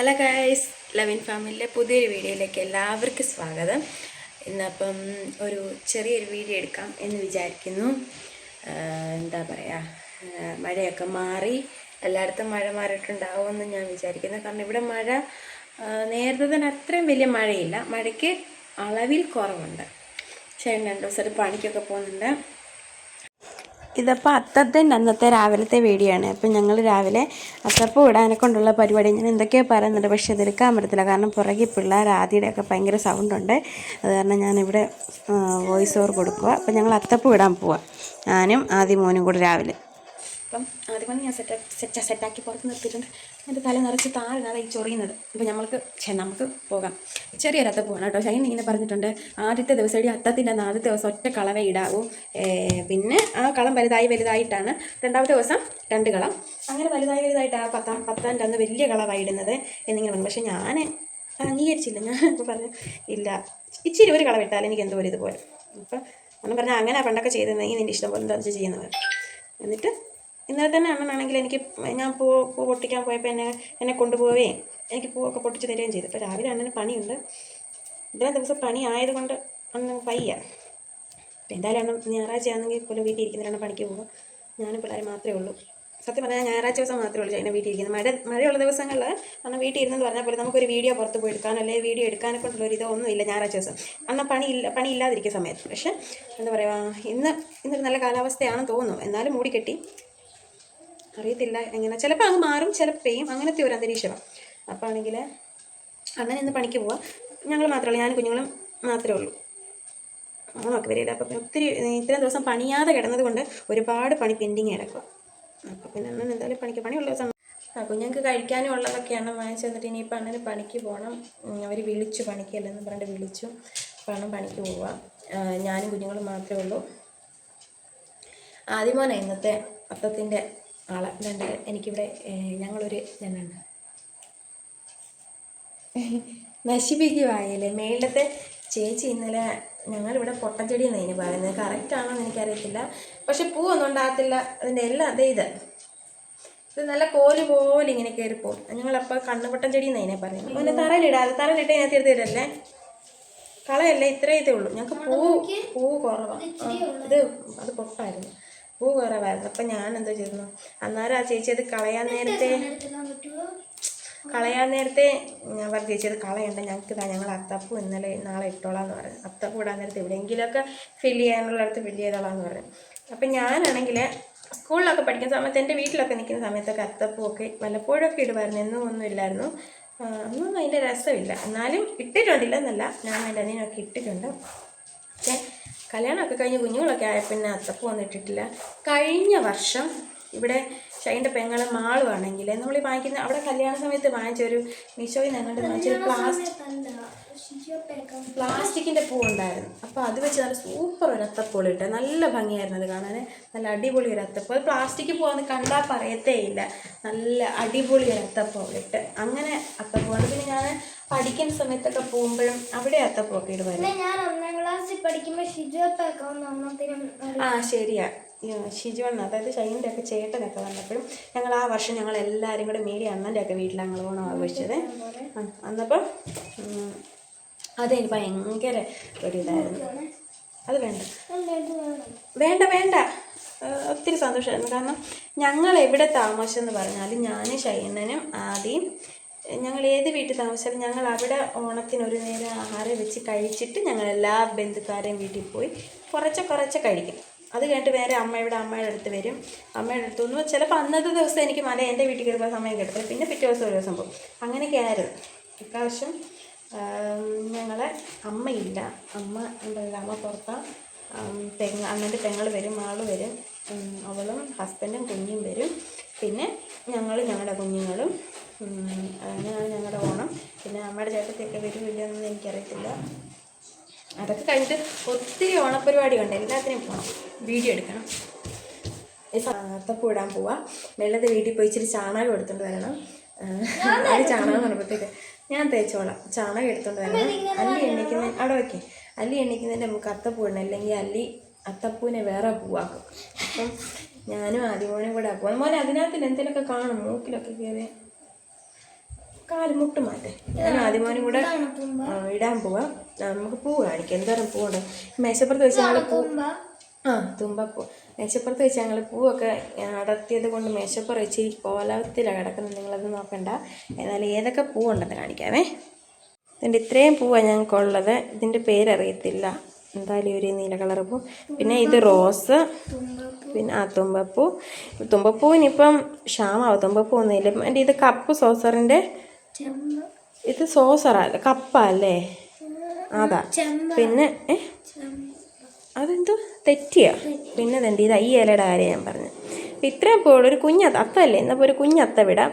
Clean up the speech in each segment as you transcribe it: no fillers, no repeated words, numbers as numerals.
Hello guys, ലവിൻ ഫാമിലിയിലെ പുതിയൊരു വീഡിയോയിലേക്ക് എല്ലാവർക്കും സ്വാഗതം. ഇന്നപ്പം ഒരു ചെറിയൊരു വീഡിയോ എടുക്കാം എന്ന് വിചാരിക്കുന്നു. എന്താ പറയുക, മഴയൊക്കെ മാറി എല്ലായിടത്തും മഴ മാറിയിട്ടുണ്ടാവുമെന്ന് ഞാൻ വിചാരിക്കുന്നു. കാരണം ഇവിടെ മഴ നേരത്തെ തന്നെ അത്രയും വലിയ മഴയില്ല, മഴയ്ക്ക് അളവിൽ കുറവുണ്ട്. പക്ഷേ 2 ദിവസമായിട്ട് പണിക്കൊക്കെ പോകുന്നുണ്ട്. ഇതിപ്പോൾ അത്തത്തിൻ്റെ അന്നത്തെ രാവിലത്തെ വീഡിയോ ആണ്. അപ്പം ഞങ്ങൾ രാവിലെ അത്തപ്പം ഇടാനെ കൊണ്ടുള്ള പരിപാടി ഞാൻ എന്തൊക്കെയോ പറയുന്നുണ്ട്, പക്ഷേ ഇതെടുക്കാൻ പറ്റത്തില്ല. കാരണം പുറകെ പിള്ളേർ ആദ്യയുടെയൊക്കെ ഭയങ്കര സൗണ്ടുണ്ട്. അത് കാരണം ഞാനിവിടെ വോയിസ് ഓവർ കൊടുക്കുക. അപ്പം ഞങ്ങൾ അത്തപ്പം ഇടാൻ പോവാം, ഞാനും ആദ്യം മോനും കൂടി രാവിലെ. അപ്പം ആദ്യം ഞാൻ സെറ്റാക്കി പുറത്ത് നിർത്തിയിട്ടുണ്ട്. എൻ്റെ തല നിറച്ച് താഴെയാണ് ഈ ചൊറിയുന്നത്. അപ്പോൾ നമുക്ക് പോകാം. ചെറിയൊരത്ത പോകണം കേട്ടോ. ഷൈൻ ഇങ്ങനെ പറഞ്ഞിട്ടുണ്ട്, ആദ്യത്തെ ദിവസം അത്തത്തിൻ്റെ ആദ്യത്തെ ദിവസം ഒറ്റ കളവേ ഇടാവൂ. പിന്നെ ആ കളം വലുതായിട്ടാണ് രണ്ടാമത്തെ ദിവസം 2 കളം, അങ്ങനെ വലുതായിട്ടാണ് പത്താൻ്റെ അന്ന് വലിയ കളവായി ഇടുന്നത് എന്നിങ്ങനെ പറഞ്ഞു. പക്ഷേ ഞാൻ അംഗീകരിച്ചില്ല. ഞാൻ ഇപ്പോൾ പറഞ്ഞു ഇല്ല, ഇച്ചിരി ഒരു കളവ് ഇട്ടാൽ എനിക്ക് എന്തോ ഒരു ഇതുപോലെ. അപ്പം അന്ന് പറഞ്ഞാൽ അങ്ങനെ പണ്ടൊക്കെ ചെയ്തിരുന്നെങ്കിൽ നിൻ്റെ ഇഷ്ടം പോലെ എന്താ ചെയ്യുന്നത്. എന്നിട്ട് ഇന്നലെ തന്നെ അണ്ണനാണെങ്കിൽ ഞാൻ പൂ പൊട്ടിക്കാൻ പോയപ്പോൾ എന്നെ കൊണ്ടുപോവുകയും എനിക്ക് പൂവൊക്കെ പൊട്ടിച്ച് തരികയും ചെയ്തു. ഇപ്പോൾ രാവിലെ അണ്ണന് പണിയുണ്ട്. ഇത്രയും ദിവസം പണി ആയതുകൊണ്ട് അന്ന് വയ്യ. അപ്പോൾ എന്തായാലും അണ്ണൻ ഞായറാഴ്ച ആണെങ്കിൽ പോലും വീട്ടിൽ ഇരിക്കുന്നവരാണ് പണിക്ക് പോകും. ഞാനും പിള്ളേർ മാത്രമേ ഉള്ളൂ. സത്യം പറഞ്ഞാൽ ഞായറാഴ്ച ദിവസം മാത്രമേ ഉള്ളൂ അതിനെ വീട്ടിൽ ഇരിക്കുന്നത്. മഴയുള്ള ദിവസങ്ങളിൽ അന്ന് വീട്ടിൽ ഇരുന്നെന്ന് പറഞ്ഞാൽ പോലും നമുക്കൊരു വീഡിയോ പുറത്ത് പോയി എടുക്കാനോ അല്ലെങ്കിൽ വീഡിയോ എടുക്കാനെ കൊണ്ടുള്ളൊരു ഇതൊന്നുമില്ല ഞായറാഴ്ച ദിവസം. അന്ന് പണി ഇല്ലാതിരിക്കുന്ന സമയത്ത്. പക്ഷേ എന്താ പറയുക, ഇന്നൊരു നല്ല കാലാവസ്ഥയാണെന്ന് തോന്നുന്നു. എന്നാലും മൂടിക്കെട്ടി, അറിയത്തില്ല എങ്ങനെ. ചിലപ്പോൾ അങ്ങ് മാറും, ചിലപ്പോൾ പെയ്യും, അങ്ങനത്തെ ഒരു അന്തരീക്ഷമാണ്. അപ്പോൾ ആണെങ്കിൽ അണ്ണൻ ഇന്ന് പണിക്ക് പോവാം. ഞങ്ങൾ മാത്രമേ ഉള്ളൂ, ഞാനും കുഞ്ഞുങ്ങളും മാത്രമേ ഉള്ളൂ. ഓണമൊക്കെ വരില്ല. അപ്പം ഒത്തിരി ഇത്രയും ദിവസം പണിയാതെ കിടന്നത് കൊണ്ട് ഒരുപാട് പണി പെൻഡിങ് കിടക്കുക. അപ്പോൾ പിന്നെ അണ്ണൻ എന്തായാലും പണിയുള്ള ദിവസം കുഞ്ഞങ്ങൾക്ക് കഴിക്കാനും ഉള്ളതൊക്കെയാണ് വാങ്ങിച്ചു തന്നിട്ട് ഇനിയിപ്പോൾ അണ്ണന് പണിക്ക് പോകണം. അവർ വിളിച്ചു, പണിക്കല്ലെന്ന് പറഞ്ഞിട്ട് വിളിച്ചു. അപ്പോൾ അണ്ണൻ പണിക്ക് പോവുക. ഞാനും കുഞ്ഞുങ്ങളും മാത്രമേ ഉള്ളൂ. ആദ്യമോനെ ഇന്നത്തെ അത്തത്തിൻ്റെ ആളെ എനിക്കിവിടെ ഞങ്ങളൊരു ജനുണ്ട് നശിപ്പിക്കുവായല്ലേ. മേളത്തെ ചേച്ചി ഇന്നലെ ഞങ്ങളിവിടെ പൊട്ടച്ചെടി എന്നതിന് പറയുന്നത്, കറക്റ്റാണോ എന്ന് എനിക്കറിയത്തില്ല. പക്ഷെ പൂവൊന്നും ഉണ്ടാകത്തില്ല. അതിൻ്റെ എല്ലാം ഇത് നല്ല കോല് പോലെ ഇങ്ങനെ കയറിപ്പോവും. ഞങ്ങളപ്പോൾ കണ്ണുപൊട്ടൻ ചെടി എന്നതിനെ പറയുന്നത്. പിന്നെ തറയിലിടാതെ, തറയിലിട്ട് അതിനകത്ത് എടുത്തിടല്ലേ, കളയല്ലേ, ഇത്രയേ ഉള്ളൂ. ഞങ്ങൾക്ക് പൂ കുറവാണ്. അത് പൊട്ടായിരുന്നു, പൂ കുറവായിരുന്നു. അപ്പം ഞാൻ എന്തോ ചെയ്തു, അന്നേരം ആ ചേച്ചി അത് കളയാൻ നേരത്തെ ഞാൻ പറഞ്ഞു, ചേച്ചി അത് കളയണ്ട, ഞങ്ങൾ അത്തപ്പൂ നാളെ ഇട്ടോളാം എന്ന് പറഞ്ഞു. അത്തപ്പൂ ഇടാൻ നേരത്തെ എവിടെയെങ്കിലുമൊക്കെ ഫില്ല് ചെയ്യാനുള്ളടത്ത് ഫില്ല് ചെയ്തോളാന്ന് പറഞ്ഞു. അപ്പം ഞാനാണെങ്കിൽ സ്കൂളിലൊക്കെ പഠിക്കുന്ന സമയത്ത്, എൻ്റെ വീട്ടിലൊക്കെ നിൽക്കുന്ന സമയത്തൊക്കെ അത്തപ്പൂവൊക്കെ വല്ലപ്പോഴൊക്കെ ഇടുമായിരുന്നു, എന്നും ഒന്നും ഇല്ലായിരുന്നു. ഒന്നും അതിൻ്റെ രസമില്ല. എന്നാലും ഇട്ടിട്ടുണ്ടില്ല എന്നല്ല, ഞാൻ എൻ്റെ അനിയനൊക്കെ ഇട്ടിട്ടുണ്ട്. പക്ഷേ കല്യാണമൊക്കെ കഴിഞ്ഞ് കുഞ്ഞുങ്ങളൊക്കെ ആയ പിന്നെ അത്തപ്പൂ ഒന്നും ഇട്ടിട്ടില്ല. കഴിഞ്ഞ വർഷം ഇവിടെ ഷൈൻ്റെ പെങ്ങളെ മാളുവാണെങ്കിൽ നമ്മൾ ഈ വാങ്ങിക്കുന്ന അവിടെ കല്യാണ സമയത്ത് വാങ്ങിച്ചൊരു മീശോയിൽ നിന്നുകൊണ്ട് വാങ്ങിച്ചൊരു പ്ലാസ്റ്റിക്കിൻ്റെ പൂ ഉണ്ടായിരുന്നു. അപ്പോൾ അത് വെച്ച് നല്ല സൂപ്പർ ഒരു അത്തപ്പൂൾ ഇട്ട് നല്ല ഭംഗിയായിരുന്നു അത് കാണാൻ. നല്ല അടിപൊളി ഒരു അത്തപ്പൂ. അത് പ്ലാസ്റ്റിക് പൂവെന്ന് കണ്ടാൽ പറയത്തേ ഇല്ല. നല്ല അടിപൊളി ഒരു അത്തപ്പൂളിട്ട് അങ്ങനെ അത്തപ്പൂവാണ്. പിന്നെ ഞാൻ പഠിക്കുന്ന സമയത്തൊക്കെ പോകുമ്പോഴും അവിടെ അത്തപ്പൂവൊക്കെ ഇടുമായിരുന്നു. ഞാൻ 1ാം ക്ലാസ്സിൽ പഠിക്കുമ്പോൾ ശരിയാ, ഷിജുവണ്ണ, അതായത് ഷൈൻ്റെ ഒക്കെ ചേട്ടനൊക്കെ വന്നപ്പോഴും ഞങ്ങൾ ആ വർഷം ഞങ്ങൾ എല്ലാവരും കൂടെ മേടി അണ്ണൻ്റെ ഒക്കെ വീട്ടിൽ ഞങ്ങൾ ഓണം ആഘോഷിച്ചത്. അന്നപ്പം അതെനിക്ക് ഭയങ്കര ഒരിതായിരുന്നു. അത് വേണ്ട ഒത്തിരി സന്തോഷമായിരുന്നു. കാരണം ഞങ്ങൾ എവിടെ താമസിച്ചെന്ന് പറഞ്ഞാൽ ഞാനും ഷൈനനും ആദ്യം ഞങ്ങൾ ഏത് വീട്ടിൽ താമസിച്ചാലും ഞങ്ങൾ അവിടെ ഓണത്തിനൊരു നേരം ആഹാരം വെച്ച് കഴിച്ചിട്ട് ഞങ്ങൾ എല്ലാ ബന്ധുക്കാരെയും വീട്ടിൽ പോയി കുറച്ച് കഴിക്കും. അത് കഴിഞ്ഞിട്ട് വേറെ അമ്മയുടെ അടുത്ത് വരും. അമ്മയുടെ അടുത്ത് നിന്ന് ചിലപ്പോൾ അന്നത്തെ ദിവസം എനിക്ക് എൻ്റെ വീട്ടിൽ കയറുമ്പോൾ സമയം കിടത്തില്ല. പിന്നെ പിറ്റേ ദിവസം ഒരു ദിവസം പോകും. അങ്ങനെയൊക്കെ ആയിരുന്നു. ഇപ്രാവശ്യം ഞങ്ങളെ അമ്മയില്ല. അമ്മ പുറത്താണ്. അണ്ണൻ്റെ പെങ്ങൾ വരും, ആള് വരും, അവളും ഹസ്ബൻഡും കുഞ്ഞും വരും. പിന്നെ ഞങ്ങളുടെ കുഞ്ഞുങ്ങളും. അങ്ങനെയാണ് ഞങ്ങളുടെ ഓണം. പിന്നെ അമ്മയുടെ ചേട്ടത്തിയൊക്കെ വരുമില്ലെന്ന് എനിക്കറിയത്തില്ല. അതൊക്കെ കഴിഞ്ഞിട്ട് ഒത്തിരി ഓണപ്പരിപാടിയുണ്ട്. എല്ലാത്തിനും പോകണം, വീഡിയോ എടുക്കണം. അത്തപ്പൂ ഇടാൻ പോവാം. വെള്ളത്തെ വീട്ടിൽ പോയി ഇച്ചിരി ചാണകം എടുത്തുകൊണ്ട് വരണം. അത് ചാണകം പറയുമ്പോഴത്തേക്ക് ഞാൻ തേച്ചോളാം. ചാണകം എടുത്തുകൊണ്ട് വരണം. അല്ലി എണ്ണിക്കുന്നതിൻ്റെ നമുക്ക് അത്തപ്പൂ ഇടണം, അല്ലെങ്കിൽ അത്തപ്പൂവിനെ വേറെ പൂവാക്കും. അപ്പം ഞാനും ആദ്യമോനും കൂടെ ആക്കും. മോനെ അതിനകത്ത് എന്തെങ്കിലുമൊക്കെ കാണും, മൂക്കിലൊക്കെ കയറി കാല് മുട്ട് മാറ്റേ ഞാനും ആദ്യമോനും കൂടെ ഇടാൻ പോവാം. നമുക്ക് പൂ കാണിക്കാം, എന്തോരം പൂവുണ്ട്. മേശപ്പുറത്ത് വെച്ച് ഞങ്ങൾ തുമ്പപ്പൂ മേശപ്പുറത്ത് വെച്ച് ഞങ്ങൾ പൂവൊക്കെ അടർത്തിയത് കൊണ്ട് മേശപ്പുറം ഇച്ചിരി കോലത്തിലാണ് കിടക്കുന്നത്. നിങ്ങളത് നോക്കണ്ട. എന്നാലും ഏതൊക്കെ പൂവുണ്ടെന്ന് കാണിക്കാമേ. ഇതിൻ്റെ ഇത്രയും പൂവാണ് ഞങ്ങൾക്കുള്ളത്. ഇതിൻ്റെ പേരറിയത്തില്ല. എന്തായാലും ഒരു നീല കളർ പൂ. പിന്നെ ഇത് റോസ്, പിന്നെ തുമ്പപ്പൂവിനിപ്പം ക്ഷാമാവും. തുമ്പപ്പൂ ഒന്നുമില്ല. എൻ്റെ ഇത് കപ്പ് സോസറിൻ്റെ, ഇത് സോസറല്ല കപ്പല്ലേ, അതാ. പിന്നെ അതെന്തോ തെറ്റിയാ. പിന്നെ ഇതെൻ്റെ ഇത് ഈ ഇലയുടെ കാര്യം ഞാൻ പറഞ്ഞു. അപ്പം ഇത്രയും പൂവുള്ള ഒരു അത്തല്ലേ, എന്നപ്പോൾ ഒരു കുഞ്ഞത്ത വിടാം.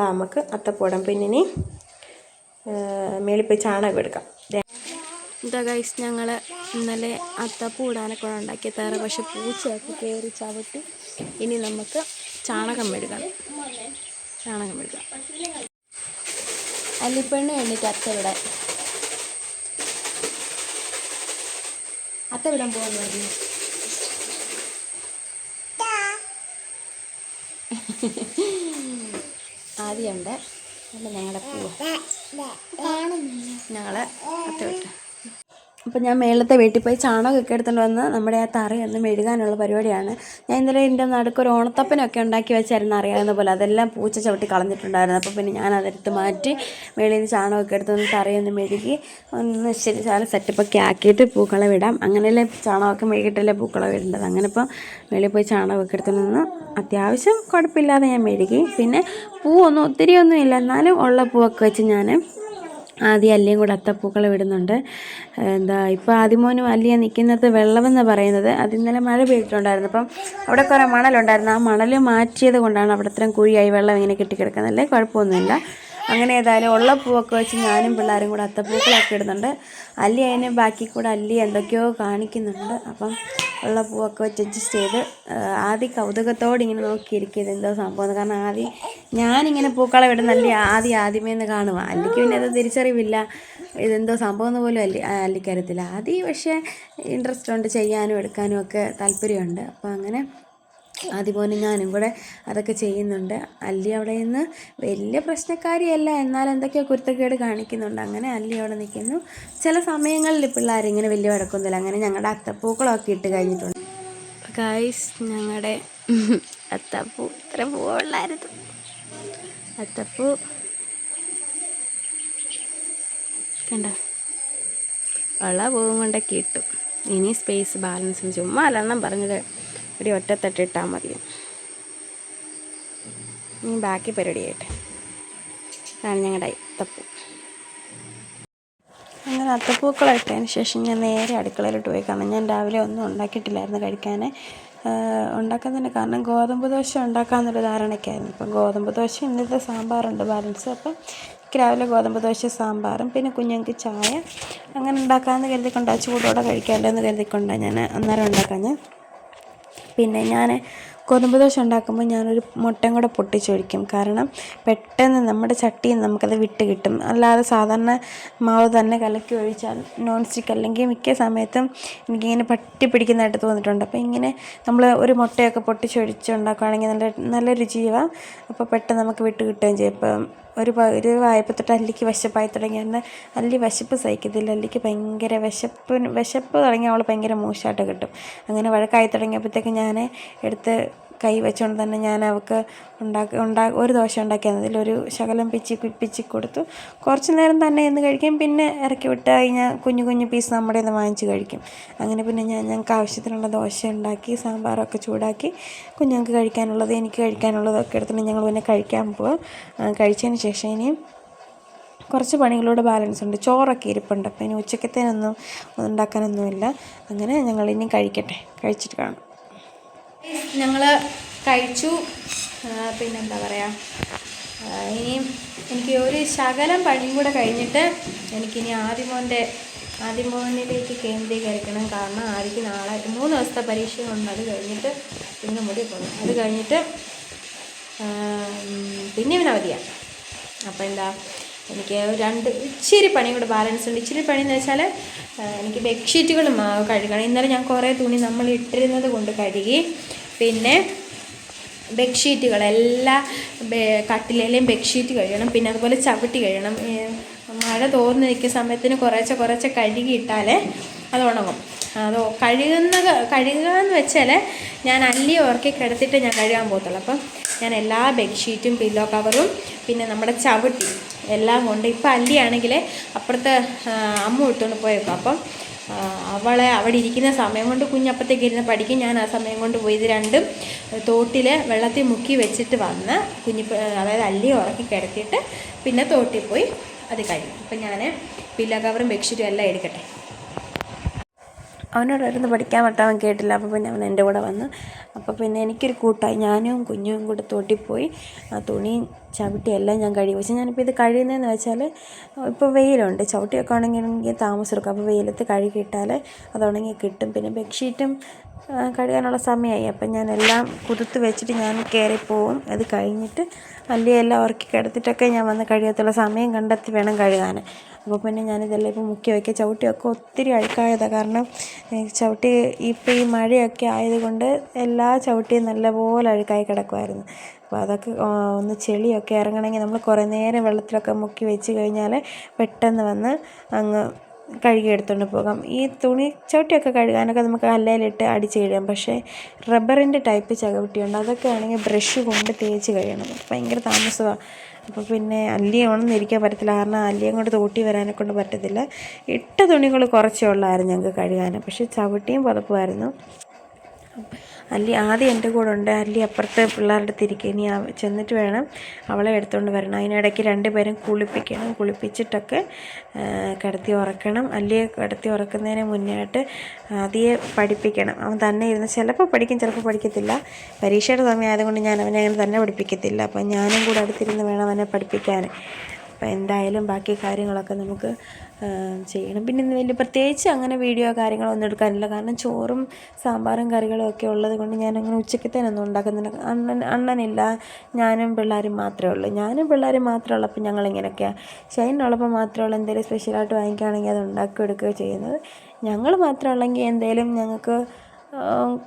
നമുക്ക് അത്തപ്പൂടാം. പിന്നെ ഇനി മേളിപ്പോയി ചാണകം എടുക്കാം. ഇതാ ഗൈസ്, ഞങ്ങൾ ഇന്നലെ അത്തപ്പൂ ഇടാനൊക്കെ ഉണ്ടാക്കിയ തേറ, പക്ഷെ പൂച്ചയൊക്കെ കയറി ചവിട്ടി. ഇനി നമുക്ക് ചാണകം മെഴുകാം. അല്ലിപ്പെണ്ണ് എണ്ണിട്ട് അത്ത വിടാൻ പോകാന്ന് പറഞ്ഞു. ആദ്യമുണ്ട് അല്ല ഞങ്ങളുടെ പൂവ് ഞങ്ങൾ അത്ത വിട്ട. അപ്പോൾ ഞാൻ മേളത്തെ വീട്ടിൽ പോയി ചാണകമൊക്കെ എടുത്തുകൊണ്ട് വന്ന് നമ്മുടെ ആ തറയൊന്ന് മെഴുകാനുള്ള പരിപാടിയാണ്. ഞാൻ ഇന്നലെ എൻ്റെ നടുക്കൊരു ഓണത്തപ്പനൊക്കെ ഉണ്ടാക്കി വെച്ചായിരുന്നു, അറിയാവുന്ന പോലെ. അതെല്ലാം പൂച്ച ചവിട്ടി കളഞ്ഞിട്ടുണ്ടായിരുന്നു. അപ്പോൾ പിന്നെ ഞാൻ അതെടുത്ത് മാറ്റി മേളിൽ നിന്ന് ചാണകമൊക്കെ എടുത്തൊന്ന് തറയൊന്ന് മെഴുകി ഒന്ന് ശരി സെറ്റപ്പൊക്കെ ആക്കിയിട്ട് പൂക്കളം വിടാം. അങ്ങനെയല്ലേ ചാണകമൊക്കെ മെഴുകിയിട്ടല്ലേ പൂക്കളം ഇടേണ്ടത്. അങ്ങനെ ഇപ്പോൾ മേളിൽ പോയി ചാണകമൊക്കെ എടുത്തുകൊണ്ട് നിന്ന് അത്യാവശ്യം കുഴപ്പമില്ലാതെ ഞാൻ മെഴുകി. പിന്നെ പൂവൊന്നും ഒത്തിരിയൊന്നും ഇല്ല, എന്നാലും ഉള്ള പൂവൊക്കെ വെച്ച് ഞാൻ ആദ്യം അല്ലിയും കൂടെ അത്തപ്പൂക്കളം ഇടുന്നുണ്ട്. ഇപ്പോൾ ആദ്യമോനും അല്ലിയ നിൽക്കുന്നത് വെള്ളമെന്ന് പറയുന്നത് അത് ഇന്നലെ മഴ പെയ്തിട്ടുണ്ടായിരുന്നു. അപ്പം അവിടെ കുറേ മണലുണ്ടായിരുന്നു. ആ മണൽ മാറ്റിയത് കൊണ്ടാണ് അവിടെ ഇത്രയും കുഴിയായി വെള്ളം ഇങ്ങനെ കെട്ടിക്കിടക്കുന്നതല്ലേ, കുഴപ്പമൊന്നുമില്ല. അങ്ങനെ ഏതായാലും ഉള്ള പൂവൊക്കെ വെച്ച് ഞാനും പിള്ളേരും കൂടെ അത്തപ്പൂക്കളൊക്കെ ഇടുന്നുണ്ട്. അല്ലി അതിന് ബാക്കി കൂടെ അല്ലി എന്തൊക്കെയോ കാണിക്കുന്നുണ്ട്. അപ്പം ഉള്ള പൂവൊക്കെ വെച്ച് അഡ്ജസ്റ്റ് ചെയ്ത് ആദ്യം കൗതുകത്തോടെ ഇങ്ങനെ നോക്കിയിരിക്കും ഇതെന്തോ സംഭവം. കാരണം ആദ്യം ഞാനിങ്ങനെ പൂക്കളം ഇടുന്നല്ലേ ആദ്യമേ നിന്ന് കാണുക. അല്ലിക്ക് പിന്നെ അത് തിരിച്ചറിവില്ല, ഇതെന്തോ സംഭവം എന്ന് പോലും അല്ലിക്കറിയത്തില്ല. ആദ്യം പക്ഷേ ഇൻട്രസ്റ്റ് ഉണ്ട്, ചെയ്യാനും എടുക്കാനും ഒക്കെ താല്പര്യമുണ്ട്. അപ്പോൾ അങ്ങനെ അതുപോലെ ഞാനും കൂടെ അതൊക്കെ ചെയ്യുന്നുണ്ട്. അല്ലി അവിടെ നിന്ന് വലിയ പ്രശ്നക്കാരിയല്ല, എന്നാൽ എന്തൊക്കെയോ കുരുത്തക്കേട് കാണിക്കുന്നുണ്ട്. അങ്ങനെ അല്ലി അവിടെ നിൽക്കുന്നു. ചില സമയങ്ങളിൽ പിള്ളേരിങ്ങനെ വലിയ വഴക്കൊന്നുമില്ല. അങ്ങനെ ഞങ്ങളുടെ അത്തപ്പൂക്കളൊക്കെ ഇട്ട് കഴിഞ്ഞിട്ടുണ്ട്. ഗൈസ്, ഞങ്ങളുടെ അത്തപ്പൂ ഇത്ര പൂവുള്ളായിരുന്നു. അത്തപ്പൂ കണ്ട ഉള്ള പൂവും കൊണ്ടൊക്കെ ഇട്ടു. ഇനി സ്പേസ് ബാലൻസിന് ചുമ്മാ അല്ലെണ്ണം പറഞ്ഞത് ഒരു ഒറ്റത്തട്ടിട്ടാൽ മതി. ഇനി ബാക്കി പരിപാടി ആയിട്ട് അതാണ് ഞങ്ങളുടെ അത്തപ്പൂ. അങ്ങനെ അത്തപ്പൂക്കളം ഇട്ടതിന് ശേഷം ഞാൻ നേരെ അടുക്കളയിലോട്ട് പോയി. കാരണം ഞാൻ രാവിലെ ഒന്നും ഉണ്ടാക്കിയിട്ടില്ലായിരുന്നു കഴിക്കാൻ. ഉണ്ടാക്കുന്നതിന് കാരണം ഗോതമ്പ് ദോശ ഉണ്ടാക്കാമെന്നൊരു ധാരണയ്ക്കായിരുന്നു. അപ്പം ഗോതമ്പ് ദോശ ഇന്നത്തെ സാമ്പാറുണ്ട് ബാലൻസ്. അപ്പം രാവിലെ ഗോതമ്പ് ദോശ സാമ്പാറും പിന്നെ കുഞ്ഞുങ്ങൾക്ക് ചായ അങ്ങനെ ഉണ്ടാക്കാമെന്ന് കരുതിക്കൊണ്ടാണ്, ചൂടോടെ കഴിക്കാമല്ലോ എന്ന് കരുതിക്കൊണ്ടാണ് ഞാൻ അന്നേരം ഉണ്ടാക്കാൻ. പിന്നെ ഞാൻ ഗോതമ്പ് ദോശ ഉണ്ടാക്കുമ്പോൾ ഞാനൊരു മുട്ടയും കൂടെ പൊട്ടിച്ചൊഴിക്കും. കാരണം പെട്ടെന്ന് നമ്മുടെ ചട്ടിയിൽ നമുക്കത് വിട്ട് കിട്ടും. അല്ലാതെ സാധാരണ മാവ് തന്നെ കലക്കി ഒഴിച്ചാൽ നോൺ സ്റ്റിക്ക് അല്ലെങ്കിൽ മിക്ക സമയത്തും എനിക്കിങ്ങനെ പറ്റി പിടിക്കുന്നതായിട്ട് തോന്നിയിട്ടുണ്ട്. അപ്പോൾ ഇങ്ങനെ നമ്മൾ ഒരു മുട്ടയൊക്കെ പൊട്ടിച്ചൊഴിച്ച് ഉണ്ടാക്കുകയാണെങ്കിൽ നല്ല രുചിയാണ്. അപ്പോൾ പെട്ടെന്ന് നമുക്ക് വിട്ട് കിട്ടുകയും ചെയ്യും. ഇപ്പം ഒരു വായ്പത്തൊട്ട് അല്ലിക്ക് വിശപ്പായി തുടങ്ങിയാണ്. അല്ലി വിശപ്പ് സഹിക്കത്തില്ല. അല്ലിക്ക് ഭയങ്കര വിശപ്പ് തുടങ്ങി അവൾ ഭയങ്കര മോശമായിട്ട് കിട്ടും. അങ്ങനെ വഴക്കായി തുടങ്ങിയപ്പോഴത്തേക്ക് ഞാൻ എടുത്ത് കൈ വെച്ചുകൊണ്ട് തന്നെ ഞാൻ അവൾക്ക് ഒരു ദോശ ഉണ്ടാക്കിയാൽ അതിലൊരു ശകലം പിച്ചി കൊടുത്തു. കുറച്ച് നേരം തന്നെ ഇന്ന് കഴിക്കും. പിന്നെ ഇറക്കി വിട്ട് കഴിഞ്ഞാൽ കുഞ്ഞു പീസ് നമ്മുടെ നിന്ന് വാങ്ങിച്ച് കഴിക്കും. അങ്ങനെ പിന്നെ ഞങ്ങൾക്ക് ആവശ്യത്തിനുള്ള ദോശ ഉണ്ടാക്കി സാമ്പാറൊക്കെ ചൂടാക്കി കുഞ്ഞുങ്ങൾക്ക് കഴിക്കാനുള്ളത് എനിക്ക് കഴിക്കാനുള്ളതൊക്കെ എടുത്തിട്ട് ഞങ്ങൾ പിന്നെ കഴിക്കാൻ പോവാം. കഴിച്ചതിന് ശേഷം ഇനിയും കുറച്ച് പണികളോട് ബാലൻസ് ഉണ്ട്. ചോറൊക്കെ ഇരിപ്പുണ്ട്. അപ്പോൾ ഇനി ഉച്ചക്കത്തേനൊന്നും ഉണ്ടാക്കാനൊന്നുമില്ല. അങ്ങനെ ഞങ്ങളിനി കഴിച്ചിട്ട് കാണാം. ഞങ്ങൾ കഴിച്ചു. പിന്നെന്താ പറയുക, ഇനി എനിക്ക് ഒരു ശകലം പണിയും കൂടെ കഴിഞ്ഞിട്ട് എനിക്കിനി ആദ്യമോനിലേക്ക് കേന്ദ്രീകരിക്കണം. കാരണം ആദ്യക്ക് നാളെ 3 ദിവസത്തെ പരീക്ഷയുണ്ട്. അത് കഴിഞ്ഞിട്ട് പിന്നെ മുടി പോകണം. അത് കഴിഞ്ഞിട്ട് പിന്നെ അവധിയാണ്. അപ്പോൾ എനിക്ക് ഇച്ചിരി പണിയും കൂടെ ബാലൻസ് ഉണ്ട്. ഇച്ചിരി പണിയെന്ന് വെച്ചാൽ എനിക്ക് ബെഡ്ഷീറ്റുകളും കഴുകണം. ഇന്നലെ ഞാൻ കുറേ തുണി നമ്മൾ ഇട്ടിരുന്നത് കൊണ്ട് കഴുകി. പിന്നെ ബെഡ്ഷീറ്റുകൾ എല്ലാ കട്ടിലേയും ബെഡ്ഷീറ്റ് കഴുകണം. പിന്നെ അതുപോലെ ചവിട്ടി കഴുകണം. മഴ തോർന്ന് നിൽക്കുന്ന സമയത്തിന് കുറേശ്ശെ കഴുകിയിട്ടാൽ അത് ഉണങ്ങും. അതോ കഴുകുക എന്ന് വെച്ചാൽ ഞാൻ അല്ലി ഉറക്കി കിടത്തിയിട്ട് ഞാൻ കഴുകാൻ പോകത്തുള്ളൂ. അപ്പം ഞാൻ എല്ലാ ബെഡ്ഷീറ്റും പില്ലോ കവറും പിന്നെ നമ്മുടെ ചവിട്ടി എല്ലാം കൊണ്ട് ഇപ്പം അല്ലിയാണെങ്കിൽ അപ്പുറത്തെ അമ്മ ഇട്ടുകൊണ്ട് പോയേക്കും. അപ്പം അവളെ അവിടെ ഇരിക്കുന്ന സമയം കൊണ്ട് കുഞ്ഞപ്പത്തേക്ക് ഇരുന്ന് പഠിക്കും. ഞാൻ ആ സമയം കൊണ്ട് പോയി ഇത് രണ്ടും തോട്ടിൽ വെള്ളത്തിൽ മുക്കി വെച്ചിട്ട് വന്ന് അതായത് അല്ലി ഉറക്കി കിടത്തിയിട്ട് പിന്നെ തോട്ടിൽ പോയി അത് കഴിയും. അപ്പം ഞാൻ പില്ലോ കവറും ബെഡ്ഷീറ്റും എല്ലാം എടുക്കട്ടെ. അവനോടായിരുന്നു പഠിക്കാൻ വിട്ടാൽ അവൻ കേട്ടില്ല. അപ്പോൾ പിന്നെ അവൻ എൻ്റെ കൂടെ വന്നു. അപ്പോൾ പിന്നെ എനിക്കൊരു കൂട്ടായി. ഞാനും കുഞ്ഞും കൂടെ തോട്ടിൽ പോയി ആ തുണിയും ചവിട്ടിയെല്ലാം ഞാൻ കഴുകി വെച്ചു. ഞാനിപ്പോൾ ഇത് കഴിയുന്നതെന്ന് വെച്ചാൽ ഇപ്പോൾ വെയിലുണ്ട്, ചവിട്ടിയൊക്കെ ഉണങ്ങണമെങ്കിൽ താമസം എടുക്കും. അപ്പോൾ വെയിലത്ത് കഴുകിയിട്ടാൽ അത് ഉണങ്ങി കിട്ടും. പിന്നെ ബെഡ്ഷീറ്റും കഴുകാനുള്ള സമയമായി. അപ്പം ഞാനെല്ലാം കുതിർത്ത് വെച്ചിട്ട് ഞാൻ കയറിപ്പോവും. അത് കഴിഞ്ഞിട്ട് അല്ലിയെല്ലാം ഉറക്കി കിടത്തിട്ടൊക്കെ ഞാൻ വന്ന് കഴുകത്തുള്ള സമയം കണ്ടെത്തി വേണം കഴുകാൻ. അപ്പോൾ പിന്നെ ഞാനിതെല്ലാം ഇപ്പോൾ മുക്കി വയ്ക്കുക. ചവിട്ടിയൊക്കെ ഒത്തിരി അഴുക്കായതാണ്. കാരണം ചവിട്ടി ഇപ്പോൾ ഈ മഴയൊക്കെ ആയതുകൊണ്ട് എല്ലാ ചവിട്ടിയും നല്ലപോലെ അഴുക്കായി കിടക്കുമായിരുന്നു. അപ്പോൾ അതൊക്കെ ഒന്ന് ചെളിയൊക്കെ ഇറങ്ങണമെങ്കിൽ നമ്മൾ കുറേ നേരം വെള്ളത്തിലൊക്കെ മുക്കി വെച്ച് കഴിഞ്ഞാൽ പെട്ടെന്ന് വന്ന് അങ്ങ് കഴുകി എടുത്തുകൊണ്ട് പോകാം. ഈ തുണി ചവിട്ടിയൊക്കെ കഴുകാനൊക്കെ നമുക്ക് കല്ലിലിട്ട് അടിച്ച് കഴുകാം. പക്ഷേ റബ്ബറിൻ്റെ ടൈപ്പ് ചവിട്ടിയുണ്ട്, അതൊക്കെ ആണെങ്കിൽ ബ്രഷ് കൊണ്ട് തേച്ച് കഴിയണം. ഭയങ്കര താമസമാണ്. അപ്പോൾ പിന്നെ അല്ലി ഉണർന്നിരിക്കാൻ പറ്റത്തില്ല. കാരണം അല്ലിയും കൊണ്ട് തോട്ടി വരാനെ കൊണ്ട് പറ്റത്തില്ല. ഇട്ട തുണികൾ കുറച്ചേ ഉള്ളായിരുന്നു ഞങ്ങൾക്ക് കഴുകാൻ. പക്ഷേ ചവിട്ടിയും പുതപ്പുമായിരുന്നു. അല്ലി ആദ്യം എൻ്റെ കൂടെ ഉണ്ട്. അല്ലി അപ്പുറത്തെ പിള്ളേരുടെ അടുത്ത് ഇരിക്കുക. ഇനി ചെന്നിട്ട് വേണം അവളെ എടുത്തുകൊണ്ട് വരണം. അതിനിടയ്ക്ക് രണ്ടുപേരും കുളിപ്പിക്കണം. കുളിപ്പിച്ചിട്ടൊക്കെ കിടത്തി ഉറക്കണം. അല്ലിയെ കിടത്തി ഉറക്കുന്നതിന് മുന്നേ ആയിട്ട് ആദ്യമേ പഠിപ്പിക്കണം. അവൻ തന്നെ ഇരുന്ന് ചിലപ്പോൾ പഠിക്കും, ചിലപ്പോൾ പഠിക്കത്തില്ല. പരീക്ഷയുടെ സമയം ആയതുകൊണ്ട് ഞാൻ അവനെ അങ്ങനെ തന്നെ പഠിപ്പിക്കത്തില്ല. അപ്പം ഞാനും കൂടെ അടുത്തിരുന്ന് വേണം അവനെ പഠിപ്പിക്കാൻ. അപ്പോൾ എന്തായാലും ബാക്കി കാര്യങ്ങളൊക്കെ നമുക്ക് ചെയ്യണം. പിന്നെ ഇന്ന് വലിയ പ്രത്യേകിച്ച് അങ്ങനെ വീഡിയോ കാര്യങ്ങളൊന്നും എടുക്കാനില്ല. കാരണം ചോറും സാമ്പാറും കറികളും ഒക്കെ ഉള്ളത് കൊണ്ട് ഞാനങ്ങനെ ഉച്ചക്കത്തേനൊന്നും ഉണ്ടാക്കുന്നില്ല. അണ്ണനില്ല, ഞാനും പിള്ളേരും മാത്രമേ ഉള്ളൂ. അപ്പം ഞങ്ങളിങ്ങനെയൊക്കെയാണ്. ഷൈനുള്ളപ്പോൾ മാത്രമുള്ള എന്തെങ്കിലും സ്പെഷ്യലായിട്ട് വാങ്ങിക്കുകയാണെങ്കിൽ അത് ഉണ്ടാക്കി എടുക്കുകയോ ചെയ്യുന്നത്. ഞങ്ങൾ മാത്രമുള്ളെങ്കിൽ എന്തെങ്കിലും ഞങ്ങൾക്ക്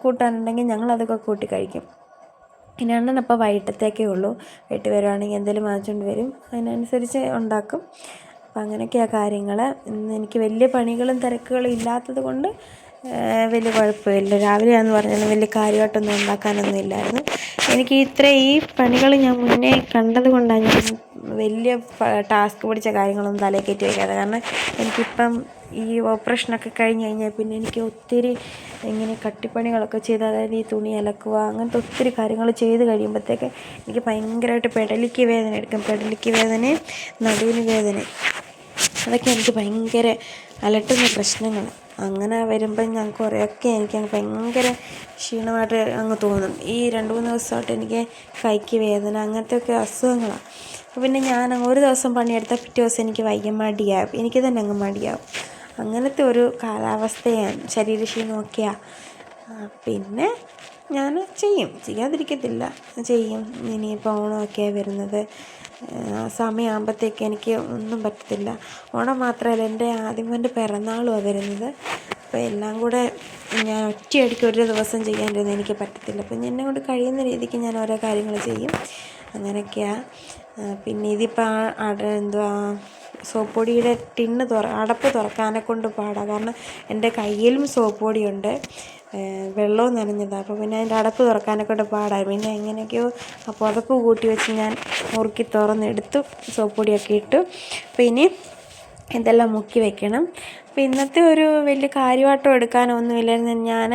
കൂട്ടാനുണ്ടെങ്കിൽ ഞങ്ങളതൊക്കെ കൂട്ടി കഴിക്കും. പിന്നെ അണ്ണനപ്പോൾ വൈകിട്ടത്തേക്കേ ഉള്ളൂ. വൈകിട്ട് വരുവാണെങ്കിൽ എന്തെങ്കിലും വാങ്ങിച്ചുകൊണ്ട് വരും, അതിനനുസരിച്ച് ഉണ്ടാക്കും. അപ്പം അങ്ങനെയൊക്കെയാണ് കാര്യങ്ങൾ. ഇന്ന് എനിക്ക് വലിയ പണികളും തിരക്കുകളും ഇല്ലാത്തത് കൊണ്ട് വലിയ കുഴപ്പമില്ല. രാവിലെയാണെന്ന് പറഞ്ഞാൽ വലിയ കാര്യമായിട്ടൊന്നും ഉണ്ടാക്കാനൊന്നും ഇല്ലായിരുന്നു. എനിക്ക് ഈ പണികൾ ഞാൻ മുന്നേ കണ്ടത് കൊണ്ടാണ് ഞാൻ വലിയ ടാസ്ക് പിടിച്ച കാര്യങ്ങളൊന്നും തലയിൽ കയറ്റി വയ്ക്കാതെ. കാരണം എനിക്കിപ്പം ഈ ഓപ്പറേഷനൊക്കെ കഴിഞ്ഞ് കഴിഞ്ഞാൽ പിന്നെ എനിക്ക് ഒത്തിരി ഇങ്ങനെ കട്ടിപ്പണികളൊക്കെ ചെയ്ത്, അതായത് ഈ തുണി അലക്കുക അങ്ങനത്തെ ഒത്തിരി കാര്യങ്ങൾ ചെയ്ത് കഴിയുമ്പോഴത്തേക്ക് എനിക്ക് ഭയങ്കരമായിട്ട് പെടലിക്ക് വേദന എടുക്കും. പെടലിക്ക് വേദനയും നടുവിന് വേദനയും അതൊക്കെ എനിക്ക് ഭയങ്കര അലട്ടുന്ന പ്രശ്നങ്ങൾ. അങ്ങനെ വരുമ്പം ഞാൻ കുറേയൊക്കെ എനിക്ക് ഭയങ്കര ക്ഷീണമായിട്ട് അങ്ങ് തോന്നും. ഈ 2-3 ദിവസമായിട്ട് എനിക്ക് കൈക്ക് വേദന അങ്ങനത്തെയൊക്കെ അസുഖങ്ങളാണ്. അപ്പോൾ പിന്നെ ഞാൻ ഒരു ദിവസം പണിയെടുത്താൽ പിറ്റേ ദിവസം എനിക്ക് മടിയാവും, എനിക്ക് തന്നെ അങ്ങ് മടിയാവും. അങ്ങനത്തെ ഒരു കാലാവസ്ഥയാണ്, ശരീരക്ഷീണമൊക്കെയാണ്. പിന്നെ ഞാൻ ചെയ്യാതിരിക്കത്തില്ല, ചെയ്യും. ഇനിയിപ്പോൾ ഓണമൊക്കെയാണ് വരുന്നത്. സമയമാകുമ്പോഴത്തേക്ക് എനിക്ക് ഒന്നും പറ്റത്തില്ല. ഓണം മാത്രമല്ല, എൻ്റെ ആദ്യമോൻ്റെ പിറന്നാളുമാണ് വരുന്നത്. അപ്പോൾ എല്ലാം കൂടെ ഞാൻ ഒറ്റയടിക്ക് ഒരു ദിവസം ചെയ്യാനിരുന്ന് എനിക്ക് പറ്റത്തില്ല. അപ്പം എന്നെ കൊണ്ട് കഴിയുന്ന രീതിക്ക് ഞാൻ ഓരോ കാര്യങ്ങൾ ചെയ്യും. അങ്ങനെയൊക്കെയാണ്. പിന്നെ ഇതിപ്പോൾ സോപ്പ് പൊടിയുടെ അടപ്പ് തുറക്കാനെക്കൊണ്ട് പാടാണ്. കാരണം എൻ്റെ കയ്യിലും സോപ്പ് പൊടിയുണ്ട്, വെള്ളവും നനഞ്ഞതാണ്. അപ്പോൾ പിന്നെ അതിൻ്റെ അടപ്പ് തുറക്കാനെക്കൊണ്ട് പാടായി. പിന്നെ എങ്ങനെയൊക്കെയോ ആ പുതപ്പ് കൂട്ടി വെച്ച് ഞാൻ മുറുക്കി തുറന്നെടുത്തു, സോപ്പ് പൊടിയൊക്കെ ഇട്ടു. അപ്പോൾ ഇനി ഇതെല്ലാം മുക്കി വെക്കണം. അപ്പോൾ ഇന്നത്തെ ഒരു വലിയ കാര്യമായിട്ടോ എടുക്കാനൊന്നുമില്ലായിരുന്നു. ഞാൻ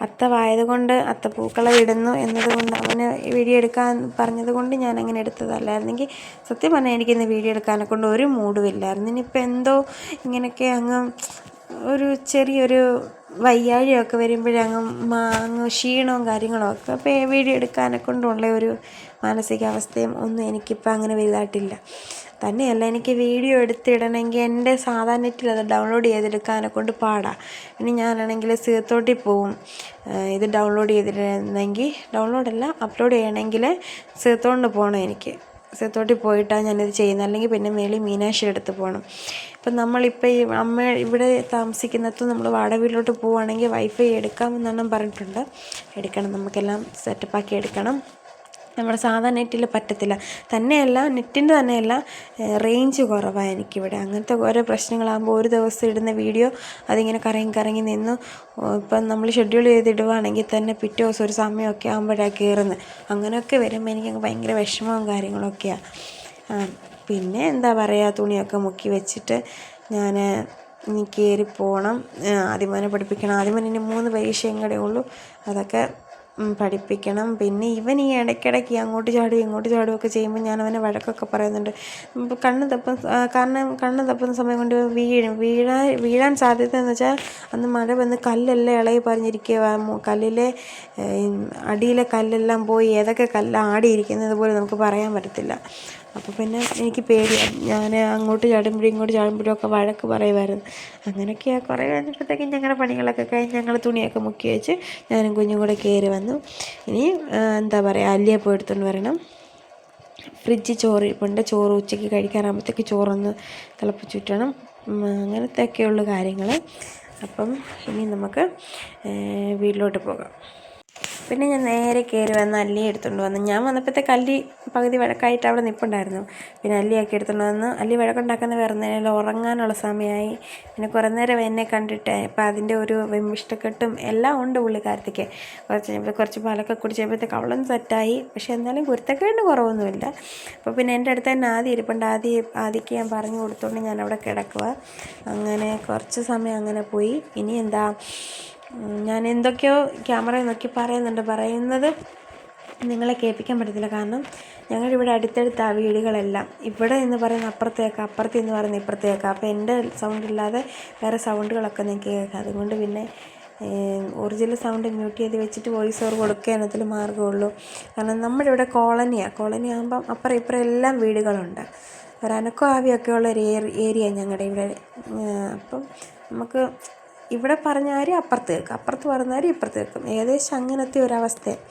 അത്തമായതുകൊണ്ട് അത്ത പൂക്കളം ഇടുന്നു എന്നതുകൊണ്ട് അവന് വീഡിയോ എടുക്കാൻ പറഞ്ഞത് കൊണ്ട് ഞാൻ അങ്ങനെ എടുത്തതല്ലായിരുന്നെങ്കിൽ സത്യം പറഞ്ഞാൽ എനിക്കിന്ന് വീഡിയോ എടുക്കാനെ കൊണ്ട് ഒരു മൂഡും ഇല്ലായിരുന്നു. ഇനിയിപ്പോൾ എന്തോ ഇങ്ങനെയൊക്കെ ഒരു ചെറിയൊരു വയ്യാഴിയൊക്കെ വരുമ്പോഴങ്ങ് ക്ഷീണവും കാര്യങ്ങളൊക്കെ അപ്പോൾ വീഡിയോ എടുക്കാനെ കൊണ്ടുള്ള ഒരു മാനസികാവസ്ഥയും ഒന്നും എനിക്കിപ്പോൾ അങ്ങനെ വലുതായിട്ടില്ല. തന്നെയല്ല, എനിക്ക് വീഡിയോ എടുത്തിടണമെങ്കിൽ എൻ്റെ സാധാ നെറ്റിൽ അത് ഡൗൺലോഡ് ചെയ്തെടുക്കാനെ കൊണ്ട് പാടാം. ഇനി ഞാനാണെങ്കിൽ സീത്തോട്ടിൽ പോവും ഇത് ഡൗൺലോഡ് അപ്ലോഡ് ചെയ്യണമെങ്കിൽ സീത്തോണ്ട് പോകണം. എനിക്ക് സീത്തോട്ടിൽ പോയിട്ടാണ് ഞാനിത് ചെയ്യുന്നത്. അല്ലെങ്കിൽ പിന്നെ മേളിൽ മീനാക്ഷി എടുത്ത് പോകണം. ഇപ്പം നമ്മളിപ്പോൾ ഈ ഇവിടെ താമസിക്കുന്നിടത്ത് നമ്മൾ വാടക വീട്ടിലോട്ട് പോവുകയാണെങ്കിൽ വൈഫൈ എടുക്കാമെന്നാണ് പറഞ്ഞിട്ടുണ്ട്. എടുക്കണം, നമുക്കെല്ലാം സെറ്റപ്പാക്കി എടുക്കണം. നമ്മുടെ സാധാ നെറ്റിൽ പറ്റത്തില്ല. തന്നെയല്ല നെറ്റിൻ്റെ തന്നെയല്ല, റേഞ്ച് കുറവാണ് എനിക്കിവിടെ. അങ്ങനത്തെ ഓരോ പ്രശ്നങ്ങളാകുമ്പോൾ ഒരു ദിവസം ഇടുന്ന വീഡിയോ അതിങ്ങനെ കറങ്ങി നിന്നു. ഇപ്പം നമ്മൾ ഷെഡ്യൂൾ ചെയ്തിടുവാണെങ്കിൽ തന്നെ പിറ്റേ ദിവസം ഒരു സമയമൊക്കെ ആകുമ്പോഴാണ് കയറുന്നത്. അങ്ങനെയൊക്കെ വരുമ്പോൾ എനിക്ക് ഭയങ്കര വിഷമവും കാര്യങ്ങളൊക്കെയാണ്. പിന്നെ എന്താ പറയുക, തുണിയൊക്കെ മുക്കി വെച്ചിട്ട് ഞാൻ ഇനി കയറി പോകണം. ആദ്യമനെ പഠിപ്പിക്കണം. ആദ്യമനെ ഇനി 3 പരീക്ഷയും കൂടെ ഉള്ളൂ, അതൊക്കെ പഠിപ്പിക്കണം. പിന്നെ ഇവൻ ഈ ഇടയ്ക്കിടയ്ക്ക് അങ്ങോട്ട് ചാടും ഇങ്ങോട്ട് ചാടുകയൊക്കെ ചെയ്യുമ്പോൾ ഞാൻ അവനെ വഴക്കൊക്കെ പറയുന്നുണ്ട്. ഇപ്പോൾ കണ്ണ് തപ്പുന്ന സമയം കൊണ്ട് വീഴാൻ സാധ്യത എന്ന് വെച്ചാൽ അന്ന് മഴ വന്ന് കല്ലെല്ലാം ഇളകി പറഞ്ഞിരിക്കുക. കല്ലിലെ അടിയിലെ കല്ലെല്ലാം പോയി ഏതൊക്കെ കല്ലാണ് ആടിയിരിക്കുന്നത് പോലും നമുക്ക് പറയാൻ പറ്റത്തില്ല. അപ്പോൾ പിന്നെ എനിക്ക് പേടിയാണ്. ഞാൻ അങ്ങോട്ട് ചാടുമ്പോഴും ഇങ്ങോട്ട് ചാടുമ്പോഴും ഒക്കെ വഴക്ക് പറയുമായിരുന്നു. അങ്ങനെയൊക്കെയാണ്. കുറേ കഴിഞ്ഞപ്പോഴത്തേക്കും ഞങ്ങളുടെ പണികളൊക്കെ കഴിഞ്ഞ് ഞങ്ങൾ തുണിയൊക്കെ മുക്കി വെച്ച് ഞാനും കുഞ്ഞും കൂടെ കയറി വന്നു. ഇനി എന്താ പറയുക, അല്ലിയെ പോയി എടുത്തുകൊണ്ട് വരണം. ഫ്രിഡ്ജിൽ ചോറ് ഇരിപ്പുണ്ട്. ചോറ് ഉച്ചയ്ക്ക് കഴിക്കാറാകുമ്പോഴത്തേക്ക് ചോറൊന്ന് തിളപ്പിച്ചിട്ടണം. അങ്ങനത്തെയൊക്കെയുള്ള കാര്യങ്ങൾ. അപ്പം ഇനി നമുക്ക് വീട്ടിലോട്ട് പോകാം. പിന്നെ ഞാൻ നേരെ കയറി വന്ന് അല്ലി എടുത്തുകൊണ്ട് വന്നു. ഞാൻ വന്നപ്പോഴത്തേക്ക് അല്ലി പകുതി വഴക്കായിട്ട് അവിടെ നിൽപ്പുണ്ടായിരുന്നു. പിന്നെ അല്ലിയാക്കി എടുത്തുകൊണ്ട് വന്ന്. അല്ലി വഴക്കുണ്ടാക്കുന്ന വേറെ നേരം ഉറങ്ങാനുള്ള സമയമായി. പിന്നെ കുറേ നേരം എന്നെ കണ്ടിട്ട് ഇപ്പം അതിൻ്റെ ഒരു ഇഷ്ടക്കെട്ടും എല്ലാം ഉണ്ട് പുള്ളിക്കാരത്തേക്ക്. കുറച്ച് പാലൊക്കെ കുടിച്ചപ്പോഴത്തേക്ക് അവളൊന്നും സെറ്റായി. പക്ഷെ എന്നാലും കുരുത്തക്കേടിന് കുറവൊന്നുമില്ല. അപ്പോൾ പിന്നെ എൻ്റെ അടുത്ത് തന്നെ ആദ്യം ഇരിപ്പുണ്ട്. ആദ്യക്ക് ഞാൻ പറഞ്ഞു കൊടുത്തുകൊണ്ട് ഞാൻ അവിടെ കിടക്കുക. അങ്ങനെ കുറച്ച് സമയം അങ്ങനെ പോയി. ഇനി എന്താ, ഞാൻ എന്തൊക്കെയോ ക്യാമറയിൽ നോക്കി പറയുന്നത് നിങ്ങളെ കേൾപ്പിക്കാൻ പറ്റത്തില്ല. കാരണം ഞങ്ങളുടെ ഇവിടെ അടുത്തടുത്ത വീടുകളെല്ലാം ഇവിടെ എന്ന് പറയുന്ന അപ്പുറത്തേക്കാം, അപ്പുറത്ത് എന്ന് പറയുന്ന ഇപ്പുറത്തേക്കാം. അപ്പോൾ എൻ്റെ സൗണ്ട് ഇല്ലാതെ വേറെ സൗണ്ടുകളൊക്കെ നിങ്ങൾക്ക് കേൾക്കാം. അതുകൊണ്ട് പിന്നെ ഒറിജിനൽ സൗണ്ട് മ്യൂട്ട് ചെയ്ത് വെച്ചിട്ട് വോയിസ് ഓവർ കൊടുക്കാനതിൽ മാർഗ്ഗമുള്ളൂ. കാരണം നമ്മുടെ ഇവിടെ കോളനി ആകുമ്പം അപ്പുറം ഇപ്പുറം എല്ലാം വീടുകളുണ്ട്. ഒരനക്കോ ആവിയൊക്കെ ഉള്ള ഒരു ഏരിയ ഞങ്ങളുടെ ഇവിടെ. അപ്പം നമുക്ക് ഇവിടെ പറഞ്ഞാലും അപ്പുറത്ത് കേൾക്കും, അപ്പുറത്ത് പറഞ്ഞാലും ഇപ്പുറത്ത് കേൾക്കും. ഏകദേശം അങ്ങനത്തെ ഒരവസ്ഥയാണ്.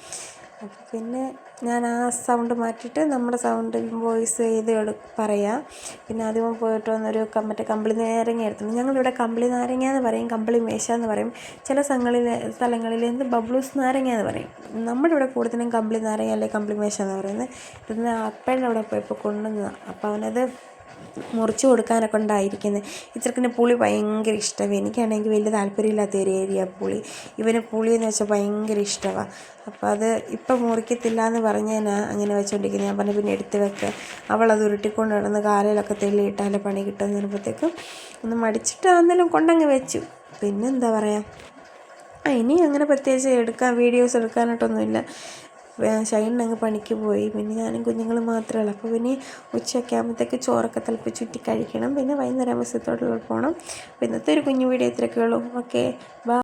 അപ്പോൾ പിന്നെ ഞാൻ ആ സൗണ്ട് മാറ്റിയിട്ട് നമ്മുടെ സൗണ്ട് വോയിസ് ചെയ്ത് പറയാം. പിന്നെ ആദ്യമേ പോയിട്ട് വന്നൊരു മറ്റേ കമ്പിളി നാരങ്ങ എടുത്തിട്ടുണ്ട്. ഞങ്ങളിവിടെ കമ്പിളി നാരങ്ങ എന്ന് പറയും, കമ്പിളി മേശ എന്ന് പറയും. ചില സ്ഥലങ്ങളിൽ ബബ്ലൂസ് നാരങ്ങ എന്ന് പറയും. നമ്മുടെ ഇവിടെ കൂടുതലും കമ്പിളി നാരങ്ങ അല്ലെങ്കിൽ കമ്പിളി മേശ എന്ന് പറയുന്നത്. ഇന്ന് അപ്പയുടെ അവിടെ പോയപ്പോൾ കൊണ്ടുവന്നതാണ്. അപ്പോൾ അവനത് മുറിച്ച് കൊടുക്കാനൊക്കെ ഉണ്ടായിരിക്കുന്നത്. ഈ ചെറുക്കന് പുളി ഭയങ്കര ഇഷ്ടമാണ്. എനിക്കാണെങ്കിൽ വലിയ താല്പര്യമില്ലാത്ത ഒരു ഏരിയ പുളി. ഇവന് പുളി എന്ന് വെച്ചാൽ ഭയങ്കര ഇഷ്ടമാണ്. അപ്പോൾ അത് ഇപ്പം മുറിക്കത്തില്ല എന്ന് പറഞ്ഞ് ഞാൻ അങ്ങനെ വെച്ചുകൊണ്ടിരിക്കുന്നത്. ഞാൻ പറഞ്ഞു പിന്നെ എടുത്ത് വെക്കുക. അവളത് ഉരുട്ടിക്കൊണ്ട് നടന്ന് കാലയിലൊക്കെ തെള്ളിയിട്ടാലേ പണി കിട്ടുമെന്ന് പറയുമ്പോഴത്തേക്കും ഒന്ന് മടിച്ചിട്ട് അന്നേരം കൊണ്ടങ്ങ് വെച്ചു. പിന്നെ എന്താ പറയുക, ഇനി അങ്ങനെ പ്രത്യേകിച്ച് വീഡിയോസ് എടുക്കാനായിട്ടൊന്നുമില്ല. ഷൈനങ്ങ് പണിക്ക് പോയി. പിന്നെ ഞാനും കുഞ്ഞുങ്ങളും മാത്രമേ ഉള്ളൂ. അപ്പോൾ പിന്നെ ഉച്ചയൊക്കെ ആകുമ്പോഴത്തേക്ക് ചോറൊക്കെ തിളപ്പിച്ചുറ്റി കഴിക്കണം. പിന്നെ വൈകുന്നേരം ആകുമ്പോൾ പോകണം. അപ്പോൾ ഇന്നത്തെ ഒരു കുഞ്ഞു വീഡിയോ ഇത്രയൊക്കെ ഉള്ളൂ. Okay, by.